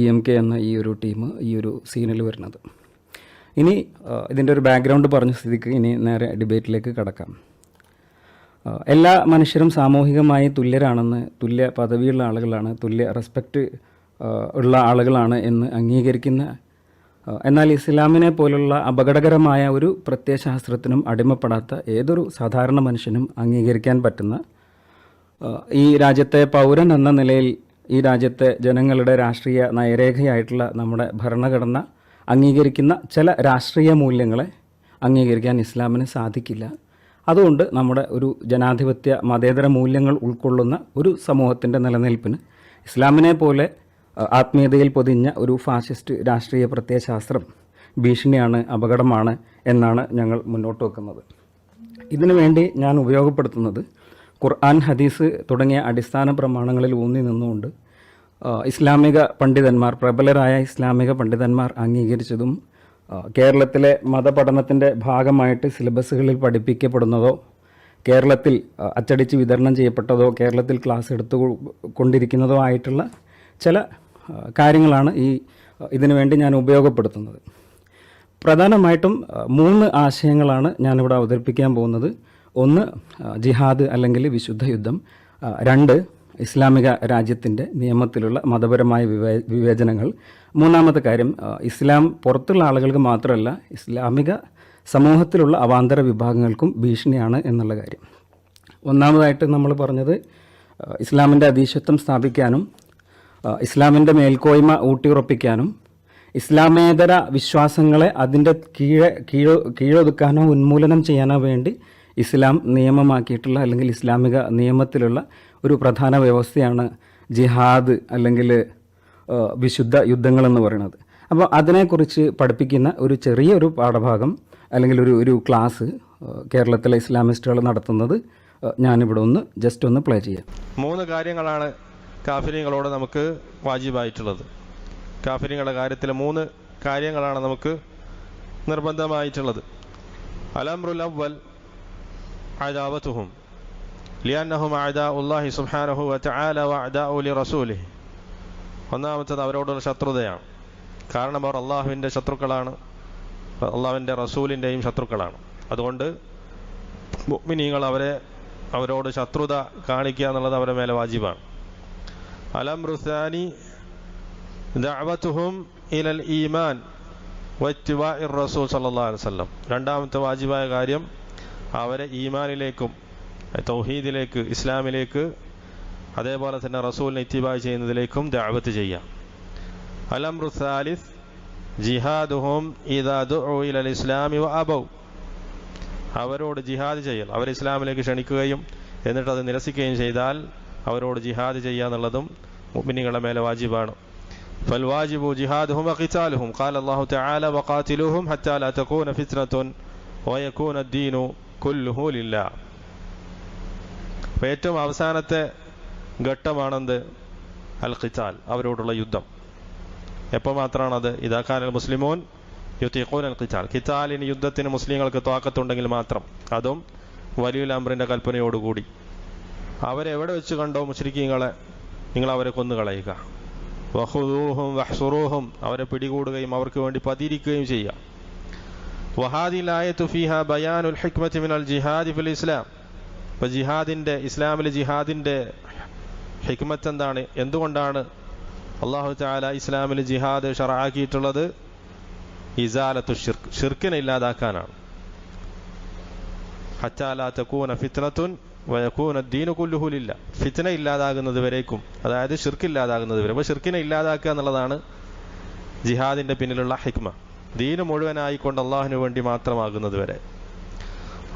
[SPEAKER 2] EMK എന്ന ഈ ഒരു ടീം ഈ ഒരു സീനിൽ വരുന്നത്. ഇനി ഇതിൻ്റെ ഒരു ബാക്ക്ഗ്രൗണ്ട് പറഞ്ഞ സ്ഥിതിക്ക് ഇനി നേരെ ഡിബേറ്റിലേക്ക് കടക്കാം. എല്ലാ മനുഷ്യരും സാമൂഹികമായി തുല്യരാണെന്ന്, തുല്യ പദവിയുള്ള ആളുകളാണ്, തുല്യ റെസ്പെക്റ്റ് ഉള്ള ആളുകളാണ് എന്ന് അംഗീകരിക്കുന്ന, എന്നാൽ ഇസ്ലാമിനെ പോലുള്ള അപകടകരമായ ഒരു പ്രത്യയശാസ്ത്രത്തിനും അടിമപ്പെടാത്ത ഏതൊരു സാധാരണ മനുഷ്യനും അംഗീകരിക്കാൻ പറ്റുന്ന, ഈ രാജ്യത്തെ പൗരൻ എന്ന നിലയിൽ ഈ രാജ്യത്തെ ജനങ്ങളുടെ രാഷ്ട്രീയ നയരേഖയായിട്ടുള്ള നമ്മുടെ ഭരണഘടന അംഗീകരിക്കുന്ന ചില രാഷ്ട്രീയ മൂല്യങ്ങളെ അംഗീകരിക്കാൻ ഇസ്ലാമിന് സാധിക്കില്ല. അതുകൊണ്ട് നമ്മുടെ ഒരു ജനാധിപത്യ മതേതര മൂല്യങ്ങൾ ഉൾക്കൊള്ളുന്ന ഒരു സമൂഹത്തിൻ്റെ നിലനിൽപ്പിന് ഇസ്ലാമിനെ പോലെ ആത്മീയതയിൽ പൊതിഞ്ഞ ഒരു ഫാഷിസ്റ്റ് രാഷ്ട്രീയ പ്രത്യയശാസ്ത്രം ഭീഷണിയാണ്, അപകടമാണ് എന്നാണ് ഞങ്ങൾ മുന്നോട്ട് വെക്കുന്നത്. ഇതിനു വേണ്ടി ഞാൻ ഉപയോഗപ്പെടുത്തുന്നത് ഖുർആൻ, ഹദീസ് തുടങ്ങിയ അടിസ്ഥാന പ്രമാണങ്ങളിൽ ഊന്നി നിന്നുകൊണ്ട് ഇസ്ലാമിക പണ്ഡിതന്മാർ, പ്രബലരായ ഇസ്ലാമിക പണ്ഡിതന്മാർ അംഗീകരിച്ചതും കേരളത്തിലെ മതപഠനത്തിൻ്റെ ഭാഗമായിട്ട് സിലബസുകളിൽ പഠിപ്പിക്കപ്പെടുന്നതോ കേരളത്തിൽ അച്ചടിച്ച് വിതരണം ചെയ്യപ്പെട്ടതോ കേരളത്തിൽ ക്ലാസ് എടുത്തു കൊണ്ടിരിക്കുന്നതോ ആയിട്ടുള്ള ചില കാര്യങ്ങളാണ് ഇതിനു വേണ്ടി ഞാൻ ഉപയോഗപ്പെടുത്തുന്നത്. പ്രധാനമായിട്ടും 3 ആശയങ്ങളാണ് ഞാനിവിടെ അവതരിപ്പിക്കാൻ പോകുന്നത്. 1, ജിഹാദ് അല്ലെങ്കിൽ വിശുദ്ധ യുദ്ധം. 2, ഇസ്ലാമിക രാജ്യത്തിൻ്റെ നിയമത്തിലുള്ള മതപരമായ വിവേചനങ്ങൾ. 3-മത്തെ കാര്യം, ഇസ്ലാം പുറത്തുള്ള ആളുകൾക്ക് മാത്രമല്ല ഇസ്ലാമിക സമൂഹത്തിലുള്ള അവാന്തര വിഭാഗങ്ങൾക്കും ഭീഷണിയാണ് എന്നുള്ള കാര്യം. 1-മതായിട്ട് നമ്മൾ പറഞ്ഞത് ഇസ്ലാമിൻ്റെ അധീശത്വം സ്ഥാപിക്കാനും ഇസ്ലാമിൻ്റെ മേൽക്കോയ്മ ഊട്ടിയുറപ്പിക്കാനും ഇസ്ലാമേതര വിശ്വാസങ്ങളെ അതിൻ്റെ കീഴൊതുക്കാനോ ഉന്മൂലനം ചെയ്യാനോ വേണ്ടി ഇസ്ലാം നിയമമാക്കിയിട്ടുള്ള അല്ലെങ്കിൽ ഇസ്ലാമിക നിയമത്തിലുള്ള ഒരു പ്രധാന വ്യവസ്ഥയാണ് ജിഹാദ് അല്ലെങ്കിൽ വിശുദ്ധ യുദ്ധങ്ങളെന്ന് പറയുന്നത്. അപ്പോൾ അതിനെക്കുറിച്ച് പഠിപ്പിക്കുന്ന ഒരു ചെറിയൊരു പാഠഭാഗം അല്ലെങ്കിൽ ഒരു ക്ലാസ് കേരളത്തിലെ ഇസ്ലാമിസ്റ്റുകൾ നടത്തുന്നത് ഞാനിവിടെ ജസ്റ്റ് ഒന്ന് പ്ലേ ചെയ്യാം.
[SPEAKER 3] 3 കാര്യങ്ങളാണ് കാഫിര്യങ്ങളോട് നമുക്ക് വാജിബായിട്ടുള്ളത്. കാഫിര്യങ്ങളുടെ കാര്യത്തിൽ 3 കാര്യങ്ങളാണ് നമുക്ക് നിർബന്ധമായിട്ടുള്ളത്. അൽ-അംറുൽ അവ്വൽ അദാവത്തുഹും ലിഅന്നഹും അഅദാഉല്ലാഹി സുബ്ഹാനഹു വതആല വഅദാഉ ലിറസൂലിഹി. ഒന്നാമത്തേത് അവരോടുള്ള ശത്രുതയാണ്. കാരണം അവർ അള്ളാഹുവിൻ്റെ ശത്രുക്കളാണ്, അള്ളാഹുവിൻ്റെ റസൂലിൻ്റെയും ശത്രുക്കളാണ്. അതുകൊണ്ട് മുഅ്മിനീങ്ങൾ അവരോട് ശത്രുത കാണിക്കുക എന്നുള്ളത് അവരുടെ മേലെ വാജിബാണ്. അൽ-അംറു സാനി ദഅവത്തുഹും ഇലൽ ഈമാൻ വഇത്തിബാഇർ റസൂൽ സല്ലല്ലാഹു അലൈഹി വസല്ലം. രണ്ടാമത്തെ വാജിബായ കാര്യം അവരെ ഈമാനിലേക്കും തൗഹീദിലേക്ക്, ഇസ്ലാമിലേക്ക്, അതേപോലെ തന്നെ റസൂലിനെ ഇത്തിബാ ചെയ്യുന്നതിലേക്കും ദഅവത്ത് ചെയ്യാം. അൽ-അംറു സാലിസ് ജിഹാദുഹും ഇദാ ദുഉ ഇലൽ ഇസ്ലാമി വഅബൗ. അവരോട് ജിഹാദ് ചെയ്യൽ, അവർ ഇസ്ലാമിലേക്ക് ക്ഷണിക്കുകയും എന്നിട്ട് അത് നിരസിക്കുകയും ചെയ്താൽ അവരോട് ജിഹാദ് ചെയ്യുക എന്നുള്ളതും മുഅ്മിനീങ്ങളുടെ മേലെ വാജിബാണ്. ഫൽ വാജിബു ജിഹാദുഹും വഖിതാലുഹും. ഖാല അല്ലാഹു തആല വഖാതിലുഹും ഹത്താ ലാ തകൂന ഫിത്നത്തുൻ വയകൂന അദ്ദീനു കുല്ലുഹു ലില്ലാഹ്. അപ്പോൾ ഏറ്റവും അവസാനത്തെ ഘട്ടമാണെന്ത്? അൽ ഖിതാൽ, അവരോടുള്ള യുദ്ധം. എപ്പോൾ മാത്രമാണത്? ഇദാ കാനൽ മുസ്ലിമൂൻ യുതീഖൂന അൽ ഖിതാൽ. ഖിതാലിന്, യുദ്ധത്തിന് മുസ്ലിങ്ങൾക്ക് ത്വാഖത്തുണ്ടെങ്കിൽ മാത്രം, അതും വലിയുൽ അംറിൻ്റെ കൽപ്പനയോടുകൂടി. അവരെവിടെ വെച്ച് കണ്ടോ മുശ്രിക്കീങ്ങളെ, നിങ്ങൾ അവരെ കൊന്നുകളയുക. വഖുദൂഹും വഹ്സുറൂഹും, അവരെ പിടികൂടുകയും അവർക്ക് വേണ്ടി പതിയിരിക്കുകയും ചെയ്യുക. വഹാദിൽ ആയത്തു ഫീഹാ ബയാനുൽ ഹിക്മത്തി മിനൽ ജിഹാദി ഫിൽ ഇസ്ലാം. അപ്പോൾ ഇസ്ലാമിലെ ജിഹാദിൻ്റെ ഹിക്മത്ത് എന്താണ്? എന്തുകൊണ്ടാണ് അല്ലാഹു തആല ഇസ്ലാമിൽ ജിഹാദ് ശറഅാക്കിയിട്ടുള്ളത്? ഇസാലത്തു ഷിർക്ക്, ഷിർക്കിനെ ഇല്ലാതാക്കാനാണ്. ഹത്താ ലാ തകൂന ഫിത്നത്തുൻ വയകൂന അദ്ദീനു കുല്ലുഹു ലില്ലാഹ്. ഫിത്ന ഇല്ലാതാകുന്നത് വരേക്കും, അതായത് ഷിർക്ക് ഇല്ലാതാകുന്നത് വരെ. അപ്പോൾ ഷിർക്കിനെ ഇല്ലാതാക്കുക എന്നുള്ളതാണ് ജിഹാദിൻ്റെ പിന്നിലുള്ള ഹിക്മ. ദീന് മുഴുവനായിക്കൊണ്ട് അള്ളാഹുവിന് വേണ്ടി മാത്രമാകുന്നത് വരെ.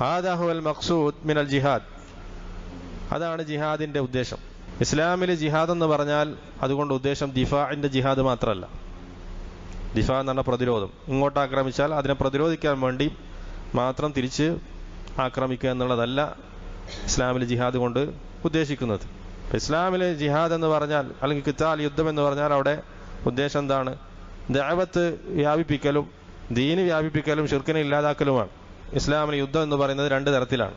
[SPEAKER 3] ഹാദാ ഹുവൽ മഖ്സൂദ് മിനൽ ജിഹാദ്. അതാണ് ജിഹാദിൻ്റെ ഉദ്ദേശം. ഇസ്ലാമിൽ ജിഹാദ് എന്ന് പറഞ്ഞാൽ അതുകൊണ്ട് ഉദ്ദേശം ദിഫാഇൻ്റെ ജിഹാദ് മാത്രമല്ല. ദിഫാ എന്ന് പറഞ്ഞാൽ പ്രതിരോധം. ഇങ്ങോട്ട് ആക്രമിച്ചാൽ അതിനെ പ്രതിരോധിക്കാൻ വേണ്ടി മാത്രം തിരിച്ച് ആക്രമിക്കുക എന്നുള്ളതല്ല ഇസ്ലാമിൽ ജിഹാദ് കൊണ്ട് ഉദ്ദേശിക്കുന്നത്. ഇസ്ലാമിൽ ജിഹാദ് എന്ന് പറഞ്ഞാൽ, അല്ലെങ്കിൽ ഖിതാൽ, യുദ്ധം എന്ന് പറഞ്ഞാൽ അവിടെ ഉദ്ദേശം എന്താണ്? ദഅവത്ത് വ്യാപിപ്പിക്കലും ദീന് വ്യാപിപ്പിക്കലും ഷിർക്കിനെ ഇല്ലാതാക്കലുമാണ്. ഇസ്ലാമിലെ യുദ്ധം എന്ന് പറയുന്നത് രണ്ട് തരത്തിലാണ്.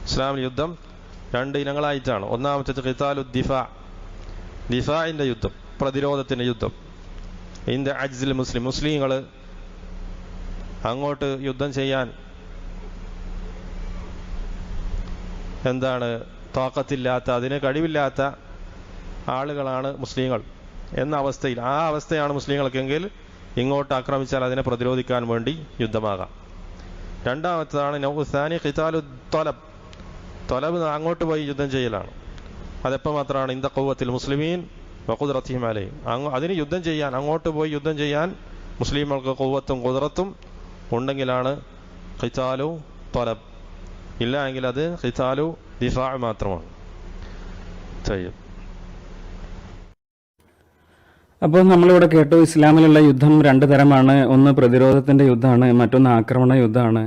[SPEAKER 3] ഇസ്ലാമിലെ യുദ്ധം രണ്ട് ഇനങ്ങളായിട്ടാണ്. ഒന്നാമത്തേത് ഖിതാലു ദിഫാഇന്റെ യുദ്ധം, പ്രതിരോധത്തിന്റെ യുദ്ധം. ഇന്ത അജ്സിൽ മുസ്ലിങ്ങൾ അങ്ങോട്ട് യുദ്ധം ചെയ്യാൻ താക്കത്തില്ലാത്ത, അതിന് കഴിവില്ലാത്ത ആളുകളാണ് മുസ്ലിങ്ങൾ എന്ന അവസ്ഥയിൽ, ആ അവസ്ഥയാണ് മുസ്ലിങ്ങൾക്കെങ്കിൽ ഇങ്ങോട്ട് ആക്രമിച്ചാൽ അതിനെ പ്രതിരോധിക്കാൻ വേണ്ടി യുദ്ധമാകാം. രണ്ടാമത്തേതാണ് നൗസാനി ഖിതാലു തൊലബ്, അങ്ങോട്ട് പോയി യുദ്ധം ചെയ്യലാണ്. അതെപ്പോൾ മാത്രമാണ്? ഇന്ത ഖുവ്വത്തിൽ മുസ്ലിമീൻ വഖുദ്റത്തിഹിം അലൈഹിം, അതിന് യുദ്ധം ചെയ്യാൻ, അങ്ങോട്ട് പോയി യുദ്ധം ചെയ്യാൻ മുസ്ലിങ്ങൾക്ക് ഖുവ്വത്തും ഖുദ്റത്തും ഉണ്ടെങ്കിലാണ് ഖിതാലു തൊലബ്. ഇല്ല എങ്കിൽ അത് ഖിതാലു ദിഫാ മാത്രമാണ്.
[SPEAKER 2] അപ്പോൾ നമ്മളിവിടെ കേട്ടു, ഇസ്ലാമിലുള്ള യുദ്ധം രണ്ട് തരമാണ്. ഒന്ന് പ്രതിരോധത്തിൻ്റെ യുദ്ധമാണ്, മറ്റൊന്ന് ആക്രമണ യുദ്ധമാണ്.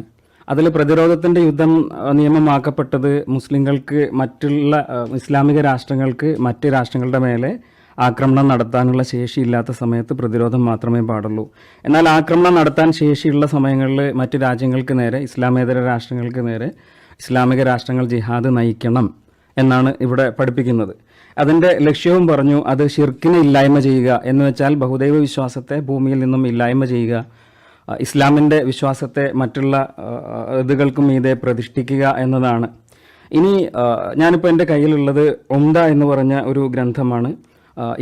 [SPEAKER 2] അതിൽ പ്രതിരോധത്തിൻ്റെ യുദ്ധം നിയമമാക്കപ്പെട്ടത് മുസ്ലിങ്ങൾക്ക് മറ്റുള്ള ഇസ്ലാമിക രാഷ്ട്രങ്ങൾക്ക് മറ്റ് രാഷ്ട്രങ്ങളുടെ മേലെ ആക്രമണം നടത്താനുള്ള ശേഷിയില്ലാത്ത സമയത്ത് പ്രതിരോധം മാത്രമേ പാടുള്ളൂ. എന്നാൽ ആക്രമണം നടത്താൻ ശേഷിയുള്ള സമയങ്ങളിൽ മറ്റ് രാജ്യങ്ങൾക്ക് നേരെ, ഇസ്ലാമേതര രാഷ്ട്രങ്ങൾക്ക് നേരെ ഇസ്ലാമിക രാഷ്ട്രങ്ങൾ ജിഹാദ് നയിക്കണം എന്നാണ് ഇവിടെ പഠിപ്പിക്കുന്നത്. അതിൻ്റെ ലക്ഷ്യവും പറഞ്ഞു, അത് ഷിർക്കിനെ ഇല്ലായ്മ ചെയ്യുക എന്ന് വെച്ചാൽ ബഹുദൈവ വിശ്വാസത്തെ ഭൂമിയിൽ നിന്നും ഇല്ലായ്മ ചെയ്യുക, ഇസ്ലാമിൻ്റെ വിശ്വാസത്തെ മറ്റുള്ള ഇതുകൾക്കും മീതെ പ്രതിഷ്ഠിക്കുക എന്നതാണ്. ഇനി ഞാനിപ്പോൾ എൻ്റെ കയ്യിലുള്ളത് ഉംദ എന്ന് പറഞ്ഞ ഒരു ഗ്രന്ഥമാണ്.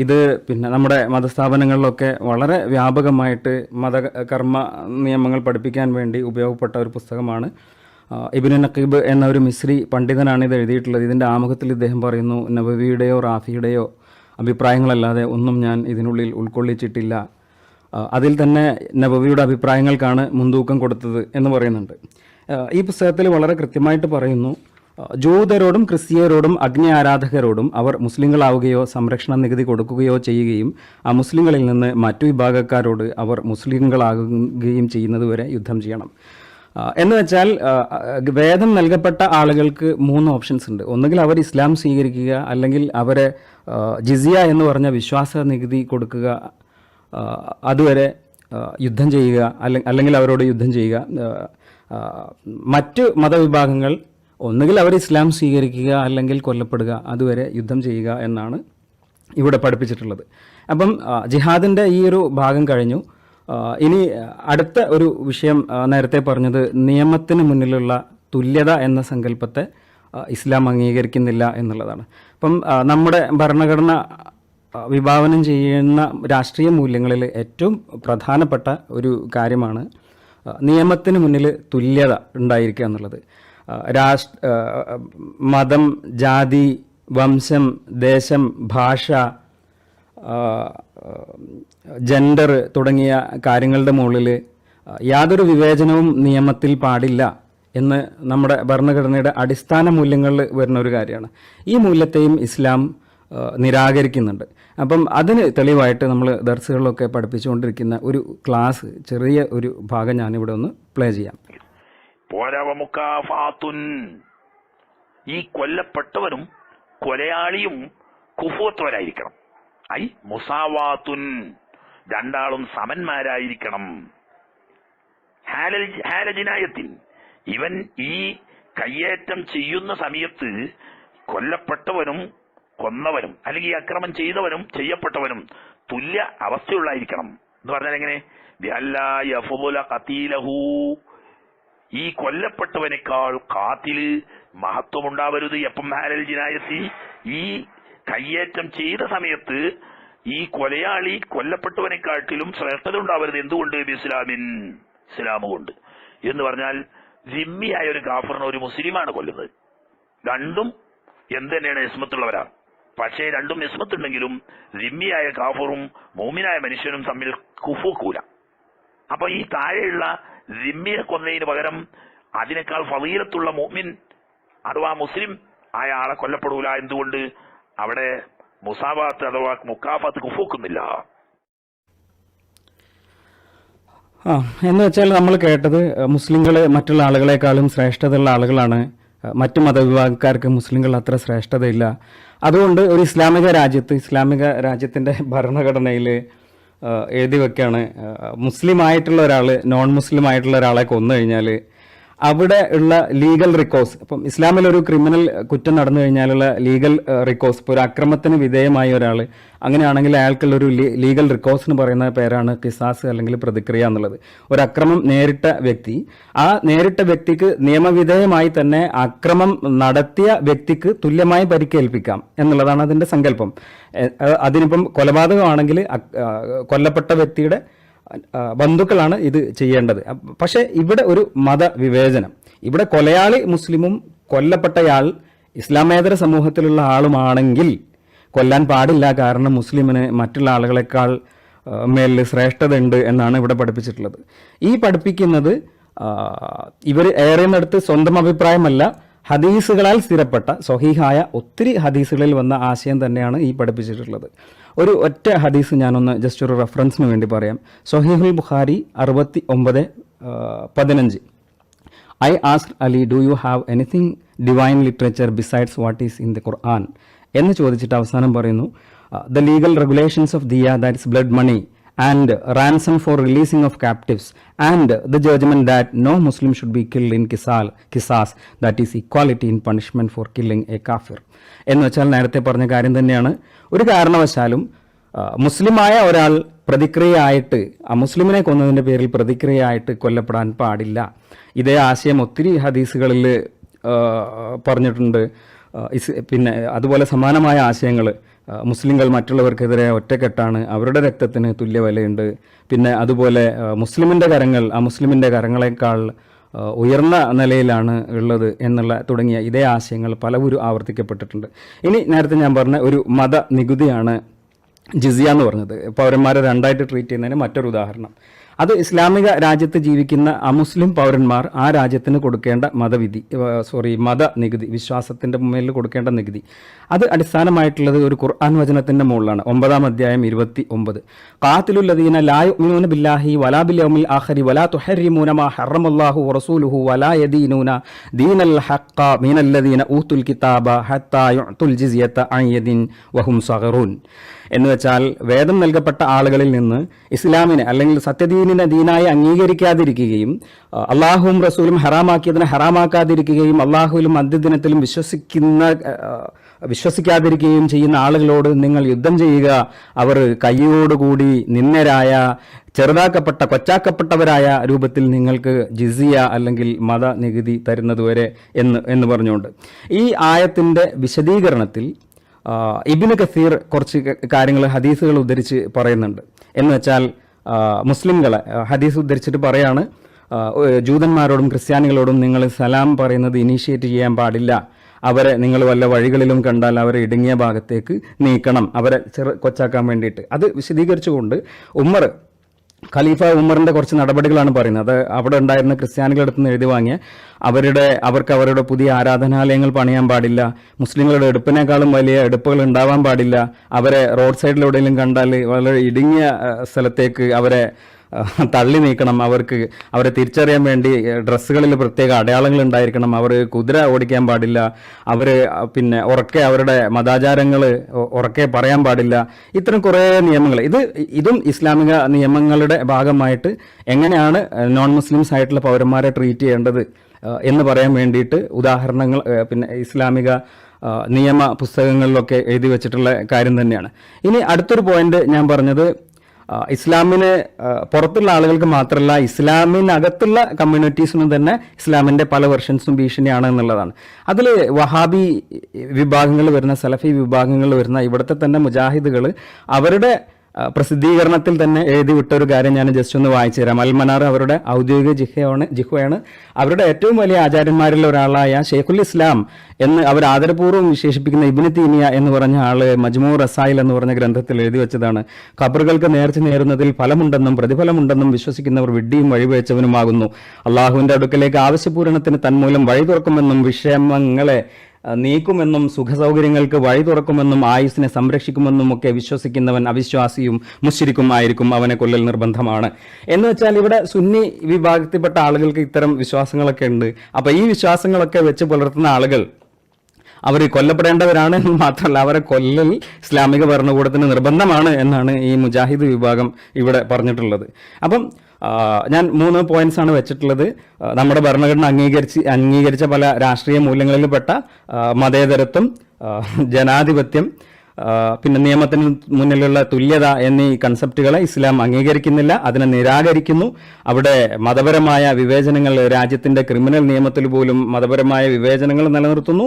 [SPEAKER 2] ഇത് പിന്നെ നമ്മുടെ മതസ്ഥാപനങ്ങളിലൊക്കെ വളരെ വ്യാപകമായിട്ട് മതകർമ്മ നിയമങ്ങൾ പഠിപ്പിക്കാൻ വേണ്ടി ഉപയോഗപ്പെട്ട ഒരു പുസ്തകമാണ്. ഇബ്നു നഖീബ് എന്ന ഒരു മിസ്രി പണ്ഡിതനാണ് ഇത് എഴുതിയിട്ടുള്ളത്. ഇതിൻ്റെ ആമുഖത്തിൽ ഇദ്ദേഹം പറയുന്നു, നബവിയുടെയോ റാഫിയുടെയോ അഭിപ്രായങ്ങളല്ലാതെ ഒന്നും ഞാൻ ഇതിനുള്ളിൽ ഉൾക്കൊള്ളിച്ചിട്ടില്ല. അതിൽ തന്നെ നബവിയുടെ അഭിപ്രായങ്ങൾക്കാണ് മുൻതൂക്കം കൊടുത്തത് എന്ന് പറയുന്നുണ്ട്. ഈ പുസ്തകത്തിൽ വളരെ കൃത്യമായിട്ട് പറയുന്നു, ജൂതരോടും ക്രിസ്തീയരോടും അഗ്നി ആരാധകരോടും അവർ മുസ്ലിങ്ങളാവുകയോ സംരക്ഷണ നികുതി കൊടുക്കുകയോ ചെയ്യുകയും ആ മുസ്ലിങ്ങളിൽ നിന്ന് മറ്റു വിഭാഗക്കാരോട് അവർ മുസ്ലിങ്ങളാകുകയും ചെയ്യുന്നതുവരെ യുദ്ധം ചെയ്യണം. എന്ന് വെച്ചാൽ വേദം നൽകപ്പെട്ട ആളുകൾക്ക് 3 ഓപ്ഷൻസ് ഉണ്ട്. ഒന്നുകിൽ അവർ ഇസ്ലാം സ്വീകരിക്കുക, അല്ലെങ്കിൽ അവരെ ജിസിയ എന്ന് പറഞ്ഞ വിശ്വാസ നികുതി കൊടുക്കുക, അതുവരെ യുദ്ധം ചെയ്യുക, അല്ലെങ്കിൽ അവരോട് യുദ്ധം ചെയ്യുക. മറ്റ് മതവിഭാഗങ്ങൾ ഒന്നുകിൽ അവർ ഇസ്ലാം സ്വീകരിക്കുക, അല്ലെങ്കിൽ കൊല്ലപ്പെടുക, അതുവരെ യുദ്ധം ചെയ്യുക എന്നാണ് ഇവിടെ പഠിപ്പിച്ചിട്ടുള്ളത്. അപ്പം ജിഹാദിൻ്റെ ഈ ഒരു ഭാഗം കഴിഞ്ഞു. ഇനി അടുത്ത ഒരു വിഷയം, നേരത്തെ പറഞ്ഞത് നിയമത്തിന് മുന്നിലുള്ള തുല്യത എന്ന സങ്കല്പത്തെ ഇസ്ലാം അംഗീകരിക്കുന്നില്ല എന്നുള്ളതാണ്. അപ്പം നമ്മുടെ ഭരണഘടന വിഭാവനം ചെയ്യുന്ന രാഷ്ട്രീയ മൂല്യങ്ങളിൽ ഏറ്റവും പ്രധാനപ്പെട്ട ഒരു കാര്യമാണ് നിയമത്തിന് മുന്നിൽ തുല്യത ഉണ്ടായിരിക്കുക എന്നുള്ളത്. മതം, ജാതി, വംശം, ദേശം, ഭാഷ, ജെൻഡർ തുടങ്ങിയ കാര്യങ്ങളുടെ മുകളിൽ യാതൊരു വിവേചനവും നിയമത്തിൽ പാടില്ല എന്ന് നമ്മുടെ ഭരണഘടനയുടെ അടിസ്ഥാന മൂല്യങ്ങളിൽ വരുന്ന ഒരു കാര്യമാണ്. ഈ മൂല്യത്തെയും ഇസ്ലാം നിരാകരിക്കുന്നുണ്ട്. അപ്പം അതിന് തെളിവായിട്ട് നമ്മൾ ദർസുകളിലൊക്കെ പഠിപ്പിച്ചുകൊണ്ടിരിക്കുന്ന ഒരു ക്ലാസ്, ചെറിയ ഒരു ഭാഗം ഞാനിവിടെ ഒന്ന് പ്ലേ ചെയ്യാം.
[SPEAKER 4] ഈ കൊല്ലപ്പെട്ടവരും കൊലയാളിയും കുഫുവത്തവരായിരിക്കണം. ഐ മുസാവാത്തുൻ, രണ്ടാളും സമന്മാരായിരിക്കണം. ഹാലജിനായത്തിൻ, ഇവൻ ഈ കയ്യേറ്റം ചെയ്യുന്ന സമയത്ത് കൊല്ലപ്പെട്ടവനും കൊന്നവനും, അല്ലെങ്കിൽ ഈ അക്രമം ചെയ്തവനും ചെയ്യപ്പെട്ടവനും തുല്യ അവസ്ഥയുള്ളായിരിക്കണം. എന്ന് പറഞ്ഞാൽ എങ്ങനെ? ഈ കൊല്ലപ്പെട്ടവനേക്കാൾ കാത്തില് മഹത്വമുണ്ടാവരുത്. എപ്പം ഹാലൽ ജിനായത്തി, ഈ കയ്യേറ്റം ചെയ്ത സമയത്ത് ഈ കൊലയാളി കൊല്ലപ്പെട്ടവനെക്കാട്ടിലും ശ്രേഷ്ഠത ഉണ്ടാവരുത്. എന്തുകൊണ്ട്? ഇസ്ലാം കൊണ്ട്. എന്ന് പറഞ്ഞാൽ ജിമ്മിയായ ഒരു കാഫറിനെ ഒരു മുസ്ലിമാണ് കൊല്ലുന്നത്. രണ്ടും എന്തുതന്നെയാണ് ഇസ്മത്തുള്ളവരാണ്. പക്ഷേ രണ്ടും ഇസ്മത്തുണ്ടെങ്കിലും ജിമ്മിയായ കാഫറും മൂമിനായ മനുഷ്യനും തമ്മിൽ കുഫൂക്കൂല. അപ്പൊ ഈ താഴെയുള്ള ജിമ്മിയെ കൊന്നതിന് പകരം അതിനേക്കാൾ ഫളീലത്തുള്ള മുഅ്മിൻ അഥവാ മുസ്ലിം ആയ ആളെ കൊല്ലപ്പെടൂല. എന്തുകൊണ്ട്? അവിടെ മുസാവാത്ത് അഥവാ മുക്കാഫത്ത് കുഫൂക്കുന്നില്ല.
[SPEAKER 2] എന്ന് വെച്ചാൽ നമ്മൾ കേട്ടത് മുസ്ലിങ്ങൾ മറ്റുള്ള ആളുകളെക്കാളും ശ്രേഷ്ഠതയുള്ള ആളുകളാണ്, മറ്റു മതവിഭാഗക്കാർക്ക് മുസ്ലിങ്ങൾ അത്ര ശ്രേഷ്ഠതയില്ല. അതുകൊണ്ട് ഒരു ഇസ്ലാമിക രാജ്യത്തിൻ്റെ ഭരണഘടനയിൽ എഴുതി വെക്കുകയാണ്, മുസ്ലിം ആയിട്ടുള്ള ഒരാൾ നോൺ മുസ്ലിം ആയിട്ടുള്ള ഒരാളെ കൊന്നു കഴിഞ്ഞാൽ അവിടെ ഉള്ള ലീഗൽ റിക്കോഴ്സ്, ഇപ്പം ഇസ്ലാമിലൊരു ക്രിമിനൽ കുറ്റം നടന്നു കഴിഞ്ഞാലുള്ള ലീഗൽ റിക്കോഴ്സ്, ഇപ്പോൾ ഒരു അക്രമത്തിന് വിധേയമായ ഒരാൾ അങ്ങനെയാണെങ്കിൽ അയാൾക്കുള്ള ഒരു ലീഗൽ റിക്കോഴ്സ് എന്ന് പറയുന്ന പേരാണ് കിസാസ് അല്ലെങ്കിൽ പ്രതിക്രിയ എന്നുള്ളത്. ഒരു അക്രമം നേരിട്ട വ്യക്തി, ആ നേരിട്ട വ്യക്തിക്ക് നിയമവിധേയമായി തന്നെ അക്രമം നടത്തിയ വ്യക്തിക്ക് തുല്യമായി പരിക്കേൽപ്പിക്കാം എന്നുള്ളതാണ് അതിൻ്റെ സങ്കല്പം. അതിനിപ്പം കൊലപാതകമാണെങ്കിൽ കൊല്ലപ്പെട്ട വ്യക്തിയുടെ ബന്ധുക്കളാണ് ഇത് ചെയ്യേണ്ടത്. പക്ഷേ ഇവിടെ ഒരു മതവിവേചനം, ഇവിടെ കൊലയാളി മുസ്ലിമും കൊല്ലപ്പെട്ടയാൾ ഇസ്ലാമേതര സമൂഹത്തിലുള്ള ആളുമാണെങ്കിൽ കൊല്ലാൻ പാടില്ല, കാരണം മുസ്ലിമിന് മറ്റുള്ള ആളുകളെക്കാൾ മേലിൽ ശ്രേഷ്ഠത ഉണ്ട് എന്നാണ് ഇവിടെ പഠിപ്പിച്ചിട്ടുള്ളത്. ഈ പഠിപ്പിക്കുന്നത് ഇവർ ഏറെയുന്നിടത്ത് സ്വന്തം അഭിപ്രായമല്ല, ഹദീസുകളാൽ സ്ഥിരപ്പെട്ട സ്വഹീഹായ ഒത്തിരി ഹദീസുകളിൽ വന്ന ആശയം തന്നെയാണ് ഈ പഠിപ്പിച്ചിട്ടുള്ളത്. ഒരു ഒറ്റ ഹദീസ് ഞാനൊന്ന് ജസ്റ്റ് ഒരു റെഫറൻസിന് വേണ്ടി പറയാം. സ്വഹീഹുൽ Bukhari 69:15. I asked Ali, do you have anything divine literature besides what is in the Quran? എന്ന് ചോദിച്ചിട്ട് അവസാനം പറയുന്നു, the legal regulations of diya, that is blood money, and ransom for releasing of captives, and the judgment that no Muslim should be killed in qisas, that is equality in punishment for killing a kafir. എന്ന് വെച്ചാൽ നേരത്തെ പറഞ്ഞ കാര്യം തന്നെയാണ്. ഒരു കാരണവശാലും മുസ്ലിമായ ഒരാൾ പ്രതിക്രിയയായിട്ട് മുസ്ലിമിനെ കൊന്നതിൻ്റെ പേരിൽ പ്രതിക്രിയയായിട്ട് കൊല്ലപ്പെടാൻ പാടില്ല. ഇതേ ആശയം ഒത്തിരി ഹദീസുകളിൽ പറഞ്ഞിട്ടുണ്ട്. പിന്നെ അതുപോലെ സമാനമായ ആശയങ്ങൾ, മുസ്ലിങ്ങൾ മറ്റുള്ളവർക്കെതിരെ ഒറ്റക്കെട്ടാണ്, അവരുടെ രക്തത്തിന് തുല്യ വിലയുണ്ട്, പിന്നെ അതുപോലെ മുസ്ലിമിൻ്റെ കരങ്ങൾ മുസ്ലിമിൻ്റെ കരങ്ങളെക്കാൾ ഉയർന്ന നിലയിലാണ് ഉള്ളത് എന്നുള്ള തുടങ്ങിയ ഇതേ ആശയങ്ങൾ പലവരും ആവർത്തിക്കപ്പെട്ടിട്ടുണ്ട്. ഇനി നേരത്തെ ഞാൻ പറഞ്ഞ ഒരു മത നികുതിയാണ് ജിസിയ എന്ന് പറഞ്ഞത്. പൗരന്മാരെ രണ്ടായിട്ട് ട്രീറ്റ് ചെയ്യുന്നതിന് മറ്റൊരു ഉദാഹരണം. അത് ഇസ്ലാമിക രാജ്യത്ത് ജീവിക്കുന്ന അമുസ്ലിം പൗരന്മാർ ആ രാജ്യത്തിന് കൊടുക്കേണ്ട മത നികുതി, വിശ്വാസത്തിൻ്റെ മേലിൽ കൊടുക്കേണ്ട നികുതി, അത് അടിസ്ഥാനമായിട്ടുള്ളത് ഒരു ഖുർആൻ വചനത്തിൻ്റെ മുകളിലാണ്. 9-ാം അധ്യായം 29. ഖാതിലുല്ലദീന ലാ യുഅ്മിനൂന ബില്ലാഹി വലാ ബിൽ യൗമിൽ ആഖിരി വലാ തുഹർരിമൂന മാ ഹറമല്ലാഹു വറസൂലുഹു വലാ യദീനൂന ദീനൽ ഹഖ്ഖ മിനല്ലദീന ഊതുൽ കിതാബ ഹത്താ യുഅ്തുൽ ജിസിയത അൻ യദിൻ വഹും സഗറൂൻ. എന്ന് വെച്ചാൽ വേദം നൽകപ്പെട്ട ആളുകളിൽ നിന്ന് ഇസ്ലാമിനെ അല്ലെങ്കിൽ സത്യദീനിനെ ദീനായി അംഗീകരിക്കാതിരിക്കുകയും അള്ളാഹുവും റസൂലും ഹറാമാക്കിയതിനെ ഹറാമാക്കാതിരിക്കുകയും അള്ളാഹുവിലും അന്ത്യദിനത്തിലും വിശ്വസിക്കാതിരിക്കുകയും ചെയ്യുന്ന ആളുകളോട് നിങ്ങൾ യുദ്ധം ചെയ്യുക, അവർ കയ്യോടുകൂടി നിന്ദരായ ചെറുതാക്കപ്പെട്ട കൊച്ചാക്കപ്പെട്ടവരായ രൂപത്തിൽ നിങ്ങൾക്ക് ജിസിയ അല്ലെങ്കിൽ മത നികുതി തരുന്നതുവരെ എന്ന് പറഞ്ഞുകൊണ്ട് ഈ ആയത്തിൻ്റെ വിശദീകരണത്തിൽ ഇബ്നു കസീർ കുറച്ച് കാര്യങ്ങൾ ഹദീസുകൾ ഉദ്ധരിച്ച് പറയുന്നുണ്ട്. എന്ന് വെച്ചാൽ മുസ്ലിങ്ങളെ ഹദീസ് ഉദ്ധരിച്ചിട്ട് പറയാണ്, ജൂതന്മാരോടും ക്രിസ്ത്യാനികളോടും നിങ്ങൾ സലാം പറയുന്നത് ഇനീഷ്യേറ്റ് ചെയ്യാൻ പാടില്ല, അവരെ നിങ്ങൾ വല്ല വഴികളിലും കണ്ടാൽ അവരെ ഇടുങ്ങിയ ഭാഗത്തേക്ക് നീക്കണം, അവരെ കൊച്ചാക്കാൻ വേണ്ടിയിട്ട്. അത് വിശദീകരിച്ചുകൊണ്ട് ഖലീഫ ഉമറിൻ്റെ കുറച്ച് നടപടികളാണ് പറയുന്നത്. അത് അവിടെ ഉണ്ടായിരുന്ന ക്രിസ്ത്യാനികളുടെ അടുത്ത് നിന്ന് എഴുതി വാങ്ങിയ അവർക്ക് അവരുടെ പുതിയ ആരാധനാലയങ്ങൾ പണിയാൻ പാടില്ല, മുസ്ലിങ്ങളുടെ എടുപ്പിനേക്കാളും വലിയ എടുപ്പുകൾ ഉണ്ടാവാൻ പാടില്ല, അവരെ റോഡ് സൈഡിലെവിടെയെങ്കിലും കണ്ടാൽ വളരെ ഇടുങ്ങിയ സ്ഥലത്തേക്ക് അവരെ തള്ളി നീക്കണം, അവരെ തിരിച്ചറിയാൻ വേണ്ടി ഡ്രസ്സുകളിൽ പ്രത്യേക അടയാളങ്ങൾ ഉണ്ടായിരിക്കണം, അവർ കുതിര ഓടിക്കാൻ പാടില്ല, പിന്നെ ഉറക്കെ അവരുടെ മതാചാരങ്ങൾ ഉറക്കെ പറയാൻ പാടില്ല. ഇത്തരം കുറേ നിയമങ്ങൾ, ഇതും ഇസ്ലാമിക നിയമങ്ങളുടെ ഭാഗമായിട്ട് എങ്ങനെയാണ് നോൺ മുസ്ലിംസ് ആയിട്ടുള്ള പൗരന്മാരെ ട്രീറ്റ് ചെയ്യേണ്ടത് എന്ന് പറയാൻ വേണ്ടിയിട്ട് ഉദാഹരണങ്ങൾ പിന്നെ ഇസ്ലാമിക നിയമ പുസ്തകങ്ങളിലൊക്കെ എഴുതി വെച്ചിട്ടുള്ള കാര്യം തന്നെയാണ്. ഇനി അടുത്തൊരു പോയിന്റ് ഞാൻ പറഞ്ഞത്, ഇസ്ലാമിന് പുറത്തുള്ള ആളുകൾക്ക് മാത്രമല്ല ഇസ്ലാമിനകത്തുള്ള കമ്മ്യൂണിറ്റീസിനും തന്നെ ഇസ്ലാമിൻ്റെ പല വെർഷൻസും ഭീഷണിയാണ് എന്നുള്ളതാണ്. അതിൽ വഹാബി വിഭാഗങ്ങൾ വരുന്ന, സലഫി വിഭാഗങ്ങൾ വരുന്ന ഇവിടുത്തെ തന്നെ മുജാഹിദുകൾ അവരുടെ പ്രസിദ്ധീകരണത്തിൽ തന്നെ എഴുതി വിട്ട ഒരു കാര്യം ഞാൻ ജസ്റ്റ് ഒന്ന് വായിച്ചു തരാം. അൽമനാർ അവരുടെ ഔദ്യോഗിക ജിഹ്വയാണ്. അവരുടെ ഏറ്റവും വലിയ ആചാര്യന്മാരിൽ ഒരാളായ ഷെയ്ഖുൽ ഇസ്ലാം എന്ന് അവർ ആദരപൂർവ്വം വിശേഷിപ്പിക്കുന്ന ഇബ്നു തീമിയ എന്ന് പറഞ്ഞ ആള് മജ്മൂ റസായിൽ എന്ന് പറഞ്ഞ ഗ്രന്ഥത്തിൽ എഴുതി വെച്ചതാണ്, ഖബറുകൾക്ക് നേർച്ച നേരുന്നതിൽ ഫലമുണ്ടെന്നും പ്രതിഫലമുണ്ടെന്നും വിശ്വസിക്കുന്നവർ വിഡ്ഢിയും വഴിപിഴച്ചവനുമാകുന്നു. അള്ളാഹുവിന്റെ അടുക്കലേക്ക് ആവശ്യപൂരണത്തിന് തന്മൂലം വഴി തുറക്കുമെന്നും വിഷമങ്ങളെ നീക്കുമെന്നും സുഖസൗകര്യങ്ങൾക്ക് വഴി തുറക്കുമെന്നും ആയുസ്സിനെ സംരക്ഷിക്കുമെന്നും ഒക്കെ വിശ്വസിക്കുന്നവൻ അവിശ്വാസിയും മുശ്രിക്കും ആയിരിക്കും, അവനെ കൊല്ലൽ നിർബന്ധമാണ്. എന്ന് വെച്ചാൽ ഇവിടെ സുന്നി വിഭാഗത്തിൽപ്പെട്ട ആളുകൾക്ക് ഇത്തരം വിശ്വാസങ്ങളൊക്കെ ഉണ്ട്. അപ്പോൾ ഈ വിശ്വാസങ്ങളൊക്കെ വെച്ച് പുലർത്തുന്ന ആളുകൾ അവർ കൊല്ലപ്പെടേണ്ടവരാണ് എന്ന് മാത്രമല്ല, അവരെ കൊല്ലൽ ഇസ്ലാമിക ഭരണകൂടത്തിന് നിർബന്ധമാണ് എന്നാണ് ഈ മുജാഹിദ് വിഭാഗം ഇവിടെ പറഞ്ഞിട്ടുള്ളത്. അപ്പം ഞാൻ 3 പോയിന്റ്സ് ആണ് വെച്ചിട്ടുള്ളത്. നമ്മുടെ ഭരണഘടന അംഗീകരിച്ച പല രാഷ്ട്രീയ മൂല്യങ്ങളിൽപ്പെട്ട മതേതരത്വം, ജനാധിപത്യം, പിന്നെ നിയമത്തിന് മുന്നിലുള്ള തുല്യത എന്നീ കൺസെപ്റ്റുകളെ ഇസ്ലാം അംഗീകരിക്കുന്നില്ല, അതിനെ നിരാകരിക്കുന്നു. അവിടെ മതപരമായ വിവേചനങ്ങൾ, രാജ്യത്തിന്റെ ക്രിമിനൽ നിയമത്തിൽ പോലും മതപരമായ വിവേചനങ്ങൾ നിലനിർത്തുന്നു.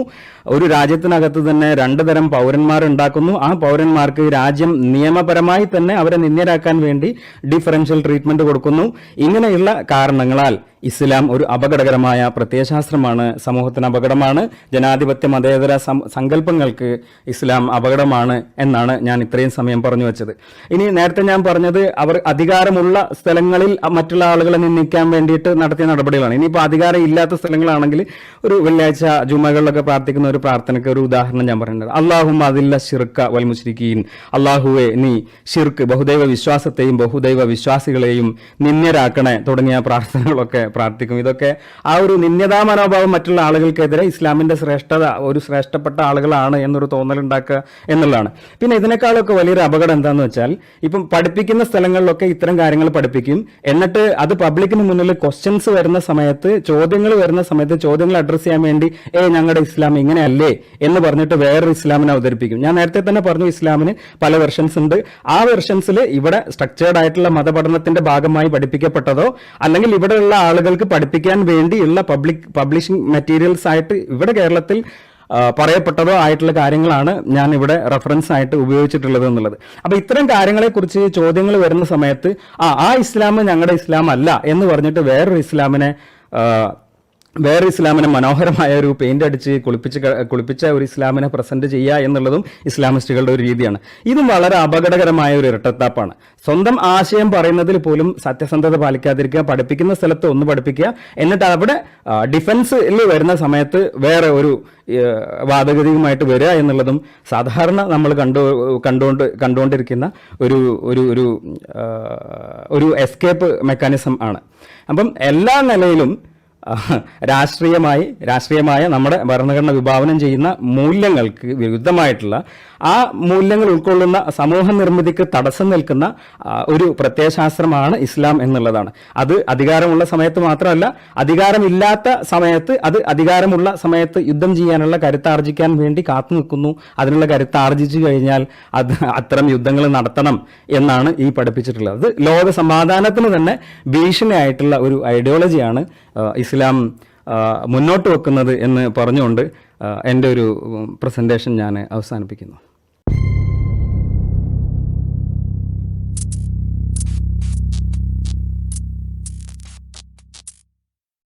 [SPEAKER 2] ഒരു രാജ്യത്തിനകത്ത് തന്നെ 2 തരം പൗരന്മാരുണ്ടാക്കുന്നു. ആ പൗരന്മാർക്ക് രാജ്യം നിയമപരമായി തന്നെ അവരെ നിന്ദ്യരാക്കാൻ വേണ്ടി ഡിഫറൻഷ്യൽ ട്രീറ്റ്മെന്റ് കൊടുക്കുന്നു. ഇങ്ങനെയുള്ള കാരണങ്ങളാൽ ഇസ്ലാം ഒരു അപകടകരമായ പ്രത്യയശാസ്ത്രമാണ്, സമൂഹത്തിന് അപകടമാണ്. ജനാധിപത്യ മതേതര സങ്കല്പങ്ങൾക്ക് ഇസ്ലാം അപകടമാണ് എന്നാണ് ഞാൻ ഇത്രയും സമയം പറഞ്ഞു വെച്ചത്. ഇനി നേരത്തെ ഞാൻ പറഞ്ഞത് അവർ അധികാരമുള്ള സ്ഥലങ്ങളിൽ മറ്റുള്ള ആളുകളെ നിന്ദിക്കാൻ വേണ്ടിയിട്ട് നടത്തിയ നടപടികളാണ്. ഇനിയിപ്പോൾ അധികാരം ഇല്ലാത്ത സ്ഥലങ്ങളാണെങ്കിൽ ഒരു വെള്ളിയാഴ്ച ജുമകളിലൊക്കെ പ്രാർത്ഥിക്കുന്ന ഒരു പ്രാർത്ഥനയ്ക്ക് ഒരു ഉദാഹരണം ഞാൻ പറയുന്നത്, അല്ലാഹുമ്മ അതില്ല ശിർക വൽ മുശ്രിക്കീൻ, അല്ലാഹുവേ നീ ഷിർക്ക് ബഹുദൈവ വിശ്വാസത്തെയും ബഹുദൈവ വിശ്വാസികളെയും നിന്ദ്യരാക്കണേ തുടങ്ങിയ പ്രാർത്ഥനകളൊക്കെ പ്രാർത്ഥിക്കും. ഇതൊക്കെ ആ ഒരു നിന്ദ്യതാ മനോഭാവം മറ്റുള്ള ആളുകൾക്കെതിരെ ഇസ്ലാമിന്റെ ശ്രേഷ്ഠത, ഒരു ശ്രേഷ്ഠപ്പെട്ട ആളുകളാണ് എന്നൊരു തോന്നലുണ്ടാക്കുക എന്നുള്ളതാണ്. പിന്നെ ഇതിനേക്കാളൊക്കെ വലിയൊരു അപകടം എന്താണെന്ന് വെച്ചാൽ, ഇപ്പം പഠിപ്പിക്കുന്ന സ്ഥലങ്ങളിലൊക്കെ ഇത്തരം കാര്യങ്ങൾ പഠിപ്പിക്കും. എന്നിട്ട് അത് പബ്ലിക്കിന് മുന്നിൽ ക്വസ്റ്റ്യൻസ് വരുന്ന സമയത്ത്, ചോദ്യങ്ങൾ വരുന്ന സമയത്ത് ചോദ്യങ്ങൾ അഡ്രസ് ചെയ്യാൻ വേണ്ടി ഞങ്ങളുടെ ഇസ്ലാം ഇങ്ങനെയല്ലേ എന്ന് പറഞ്ഞിട്ട് വേറൊരു ഇസ്ലാമിനെ അവതരിപ്പിക്കും. ഞാൻ നേരത്തെ തന്നെ പറഞ്ഞു, ഇസ്ലാമിന് പല വെർഷൻസ് ഉണ്ട്. ആ വെർഷൻസിൽ ഇവിടെ സ്ട്രക്ചേർഡ് ആയിട്ടുള്ള മതപഠനത്തിന്റെ ഭാഗമായി പഠിപ്പിക്കപ്പെട്ടതോ അല്ലെങ്കിൽ ഇവിടെയുള്ള ആളുകൾക്ക് പഠിപ്പിക്കാൻ വേണ്ടിയുള്ള പബ്ലിഷിംഗ് മെറ്റീരിയൽസ് ആയിട്ട് ഇവിടെ കേരളത്തിൽ പറയപ്പെട്ടതോ ആയിട്ടുള്ള കാര്യങ്ങളാണ് ഞാൻ ഇവിടെ റെഫറൻസ് ആയിട്ട് ഉപയോഗിച്ചിട്ടുള്ളത് എന്നുള്ളത്. അപ്പൊ ഇത്തരം കാര്യങ്ങളെക്കുറിച്ച് ചോദ്യങ്ങൾ വരുന്ന സമയത്ത് ആ ഇസ്ലാം ഞങ്ങളുടെ ഇസ്ലാം അല്ല എന്ന് പറഞ്ഞിട്ട് വേറൊരു ഇസ്ലാമിനെ മനോഹരമായ ഒരു പെയിന്റ് അടിച്ച് കുളിപ്പിച്ച ഒരു ഇസ്ലാമിനെ പ്രസന്റ് ചെയ്യുക എന്നുള്ളതും ഇസ്ലാമിസ്റ്റുകളുടെ ഒരു രീതിയാണ്. ഇതും വളരെ അപകടകരമായ ഒരു ഇരട്ടത്താപ്പാണ്. സ്വന്തം ആശയം പറയുന്നതിൽ പോലും സത്യസന്ധത പാലിക്കാതിരിക്കുക, പഠിപ്പിക്കുന്ന സ്ഥലത്ത് ഒന്ന് പഠിപ്പിക്കുക, എന്നിട്ട് അവിടെ ഡിഫൻസിൽ വരുന്ന സമയത്ത് വേറെ ഒരു വാദഗതിയുമായിട്ട് വരിക എന്നുള്ളതും സാധാരണ നമ്മൾ കണ്ടുകൊണ്ടിരിക്കുന്ന ഒരു എസ്കേപ്പ് മെക്കാനിസം ആണ്. അപ്പം എല്ലാ നിലയിലും രാഷ്ട്രീയമായ നമ്മുടെ ഭരണഘടന വിഭാവനം ചെയ്യുന്ന മൂല്യങ്ങൾക്ക് വിരുദ്ധമായിട്ടുള്ള, ആ മൂല്യങ്ങൾ ഉൾക്കൊള്ളുന്ന സമൂഹ നിർമ്മിതിക്ക് തടസ്സം നിൽക്കുന്ന ഒരു പ്രത്യയശാസ്ത്രമാണ് ഇസ്ലാം എന്നുള്ളതാണ്. അത് അധികാരമുള്ള സമയത്ത് മാത്രമല്ല, അധികാരമില്ലാത്ത സമയത്ത്, അത് അധികാരമുള്ള സമയത്ത് യുദ്ധം ചെയ്യാനുള്ള കരുത്താർജിക്കാൻ വേണ്ടി കാത്തു നിൽക്കുന്നു. അതിനുള്ള കരുത്താർജിച്ചു കഴിഞ്ഞാൽ അത്തരം യുദ്ധങ്ങൾ നടത്തണം എന്നാണ് ഈ പഠിപ്പിച്ചിട്ടുള്ളത്. അത് ലോക സമാധാനത്തിന് തന്നെ ഭീഷണിയായിട്ടുള്ള ഒരു ഐഡിയോളജിയാണ് ഇസ്ലാം മുന്നോട്ട് വെക്കുന്നത് എന്ന് പറഞ്ഞുകൊണ്ട് എൻ്റെ ഒരു പ്രസൻറ്റേഷൻ ഞാൻ അവസാനിപ്പിക്കുന്നു.